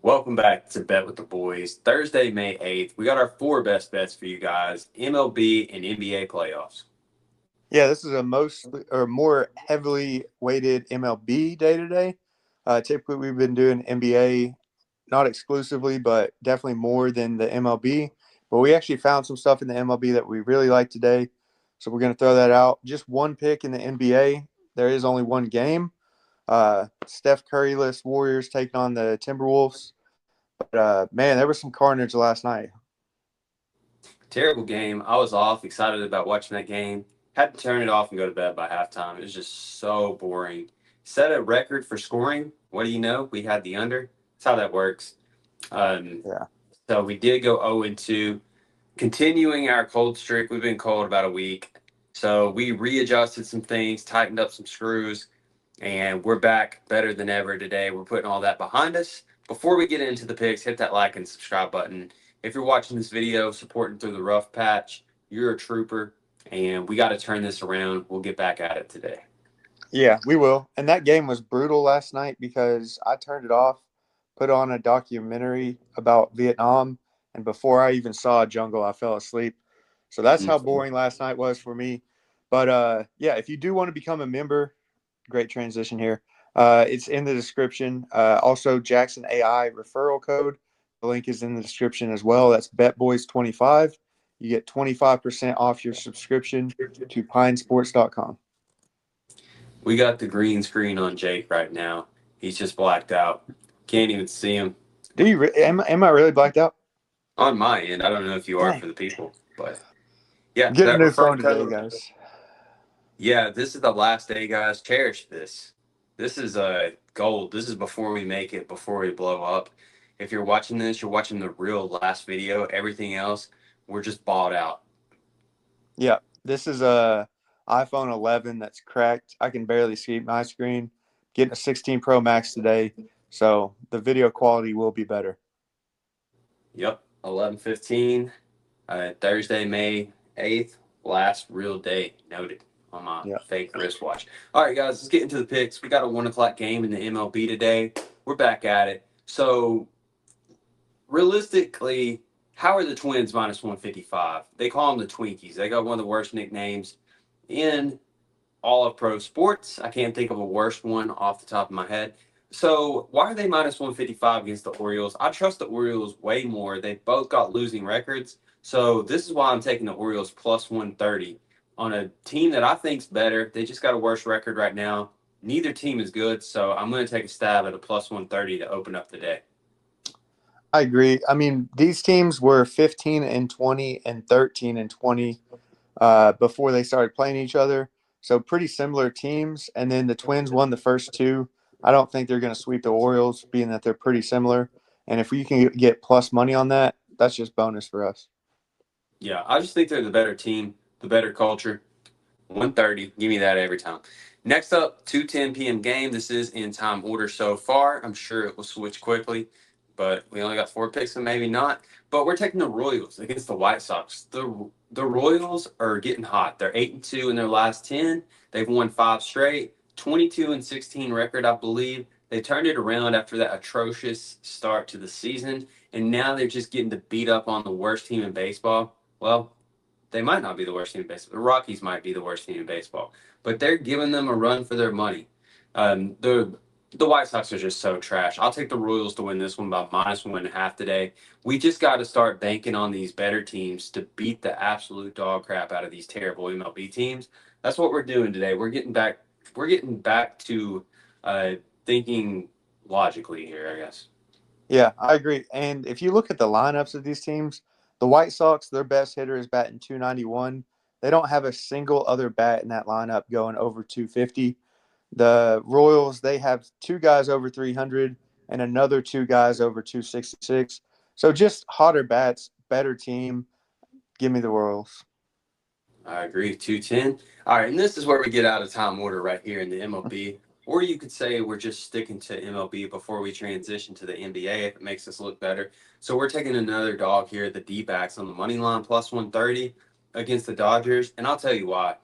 Welcome back to Bet with the Boys. Thursday, May 8th. We got our four best bets for you guys, MLB and NBA playoffs. Yeah, this is a mostly or more heavily weighted MLB day today. Typically, we've been doing NBA, not exclusively, but definitely more than the MLB. But we actually found some stuff in the MLB that we really like today, so we're going to throw that out. Just one pick in the NBA. There is only one game. Steph Curryless Warriors taking on the Timberwolves. But man, there was some carnage last night. Terrible game. I was off, excited about watching that game. Had to turn it off and go to bed by halftime. It was just so boring. Set a record for scoring. What do you know? We had the under. That's how that works. Um, Yeah. so we did go 0-2, continuing our cold streak. We've been cold about a week. So we readjusted some things, tightened up some screws, and we're back better than ever today. We're putting all that behind us. Before we get into the picks, hit that like and subscribe button. If you're watching this video, supporting through the rough patch, you're a trooper, and we got to turn this around. We'll get back at it today. Yeah, we will. And that game was brutal last night because I turned it off, put on a documentary about Vietnam, and before I even saw a jungle, I fell asleep. So that's how Mhm. boring last night was for me. But yeah, if you do want to become a member, great transition here. It's in the description. Also, Jackson AI referral code. The link is in the description as well. That's BetBoys25. You get 25% off your subscription to pinesports.com. We got the green screen on Jake right now. He's just blacked out. Can't even see him Am I really blacked out? on my end. I don't know if you are Dang. for the people, but yeah, Getting a that new referral phone today, code. guys. Yeah, this is the last day, guys. Cherish this. This is gold. This is before we make it, before we blow up. If you're watching this, you're watching the real last video. Everything else, we're just bought out. Yeah, this is a iPhone 11 that's cracked. I can barely see my screen. Getting a 16 Pro Max today, so the video quality will be better. Yep, 11:15, Thursday, May 8th, last real day. Noted on my Yeah. fake wristwatch. All right, guys, let's get into the picks. We got a 1 o'clock game in the MLB today. We're back at it. So realistically, how are the Twins minus 155? They call them the Twinkies. They got one of the worst nicknames in all of pro sports. I can't think of a worse one off the top of my head. So why are they minus 155 against the Orioles? I trust the Orioles way more. They both got losing records. So this is why I'm taking the Orioles plus 130 on a team that I think's better. They just got a worse record right now. Neither team is good, so I'm going to take a stab at a plus 130 to open up the day. I agree. I mean, these teams were 15 and 20 and 13 and 20 before they started playing each other. So pretty similar teams. And then the Twins won the first two. I don't think they're going to sweep the Orioles, being that they're pretty similar. And if we can get plus money on that, that's just bonus for us. Yeah, I just think they're the better team, the better culture. 130. Give me that every time. Next up, 2:10 p.m. game. This is in time order so far. I'm sure it will switch quickly, but we only got four picks, so maybe not. But we're taking the Royals against the White Sox. The Royals are getting hot. They're 8-2 in their last 10. They've won five straight, 22-16 record, I believe. They turned it around after that atrocious start to the season, and now they're just getting to beat up on the worst team in baseball. Well, they might not be the worst team in baseball. The Rockies might be the worst team in baseball, but they're giving them a run for their money. The White Sox are just so trash. I'll take the Royals to win this one by minus 1.5 today. We just got to start banking on these better teams to beat the absolute dog crap out of these terrible MLB teams. That's what we're doing today. We're getting back. We're getting back to uh, thinking logically here, I guess. Yeah, I agree. And if you look at the lineups of these teams, the White Sox, their best hitter is batting 291. They don't have a single other bat in that lineup going over 250. The Royals, they have two guys over 300 and another two guys over 266. So just hotter bats, better team. Give me the Royals. I agree. 210. All right, and this is where we get out of time order right here in the MLB. Or you could say we're just sticking to MLB before we transition to the NBA if it makes us look better. So we're taking another dog here, the D backs on the money line plus 130 against the Dodgers. And I'll tell you why.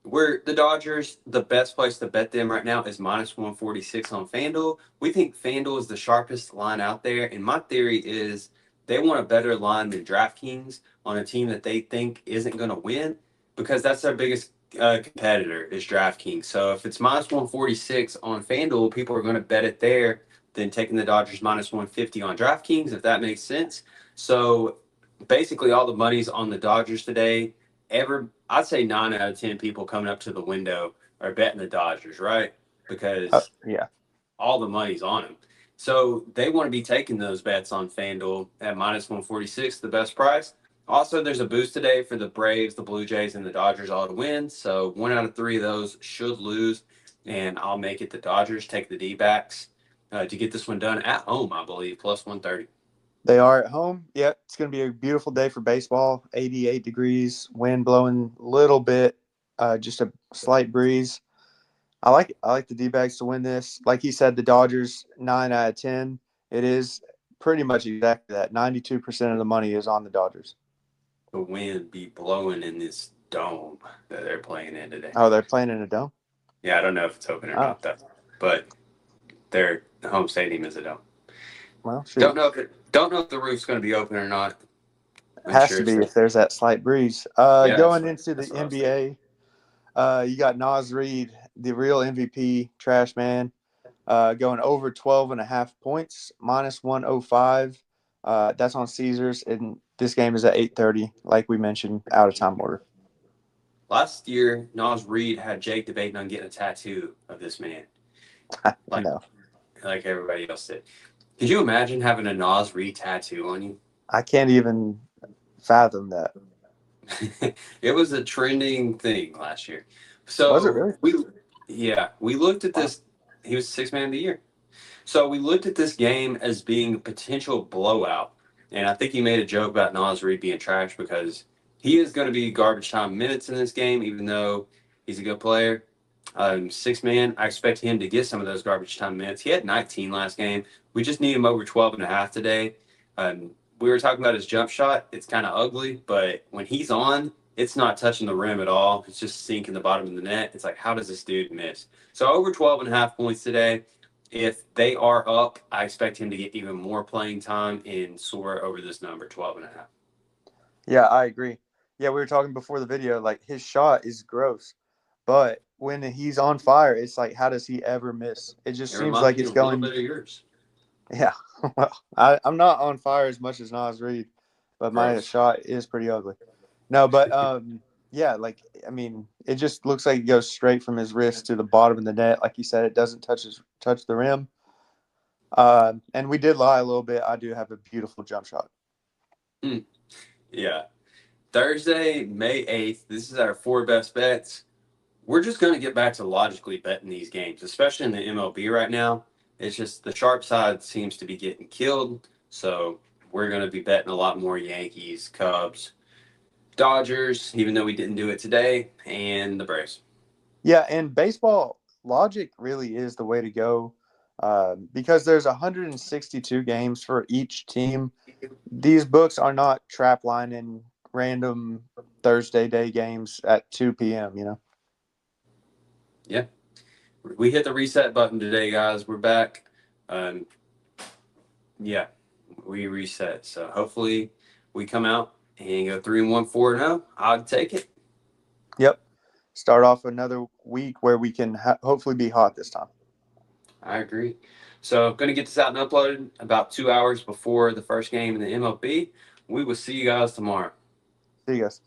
We're the Dodgers. The best place to bet them right now is -146 on FanDuel. We think FanDuel is the sharpest line out there, and my theory is they want a better line than DraftKings on a team that they think isn't going to win because that's their biggest competitor is DraftKings. So if it's -146 on FanDuel, people are going to bet it there than taking the Dodgers -150 on DraftKings, if that makes sense. So basically, all the money's on the Dodgers today. I'd say 9 out of 10 people coming up to the window are betting the Dodgers, right? Because Yeah, all the money's on them. So they want to be taking those bets on FanDuel at -146, the best price. Also, there's a boost today for the Braves, the Blue Jays, and the Dodgers all to win. So 1 out of 3 of those should lose, and I'll make it the Dodgers take the D backs to get this one done at home, I believe, +130. they are at home. Yep, it's going to be a beautiful day for baseball. 88 degrees, wind blowing a little bit, just a slight breeze. I like the D-backs to win this. Like he said, the Dodgers 9 out of 10. It is pretty much exactly that. 92% of the money is on the Dodgers. The wind be blowing in this dome that they're playing in today. Oh, they're playing in a dome. Yeah, I don't know if it's open or Oh, not though, but their home stadium is a dome. well, shoot. Don't know if the roof's going to be open or not. It I'm has sure to it's be if there's that slight breeze. yeah. Going into That's the what I was thinking. NBA, you got Nas Reed, the real MVP, trash man, going over 12 and a half points, -105. That's on Caesars, and this game is at 8:30, like we mentioned, out of time order. Last year, Nas Reed had Jake debating on getting a tattoo of this man, like No, like everybody else did. Could you imagine having a Nas Reed tattoo on you? I can't even fathom that. It was a trending thing last year. Was it So really? we looked at Wow. this. He was six man of the year. So we looked at this game as being a potential blowout, and I think he made a joke about Nas Reed being trash because he is going to be garbage time minutes in this game, even though he's a good player. Six man, I expect him to get some of those garbage time minutes. He had 19 last game. We just need him over 12 and a half today. We were talking about his jump shot. It's kind of ugly, but when he's on, it's not touching the rim at all. It's just sinking the bottom of the net. It's like, how does this dude miss? So over 12 and a half points today. If they are up, I expect him to get even more playing time and soar over this number, 12 and a half. Yeah, I agree. Yeah, we were talking before the video. Like his shot is gross, but when he's on fire, it's like, how does he ever miss? It It just seems reminds like me a it's little going. bit of yours. Yeah, well, I'm not on fire as much as Nas Reed, but my Gross. shot is pretty ugly. No, but yeah, like I mean, it just looks like it goes straight from his wrist to the bottom of the net. Like you said, it doesn't touch the rim. And we did lie a little bit. I do have a beautiful jump shot. Hmm. Yeah. Thursday, May 8th. This is our 4 best bets. We're just going to get back to logically betting these games, especially in the MLB right now. It's just the sharp side seems to be getting killed. So we're going to be betting a lot more Yankees, Cubs, Dodgers, even though we didn't do it today, and the Braves. Yeah, and baseball logic really is the way to go because there's 162 games for each team. These books are not trap lining random Thursday day games at 2 p.m. Yeah. We hit the reset button today, guys. We're back. Um, yeah, we reset. So hopefully we come out and go 3-1, 4-0. I'd take it. Yep. Start off another week where we can hopefully be hot this time. I agree. So I'm going to get this out and uploaded about 2 hours before the first game in the MLB. We will see you guys tomorrow. See you guys.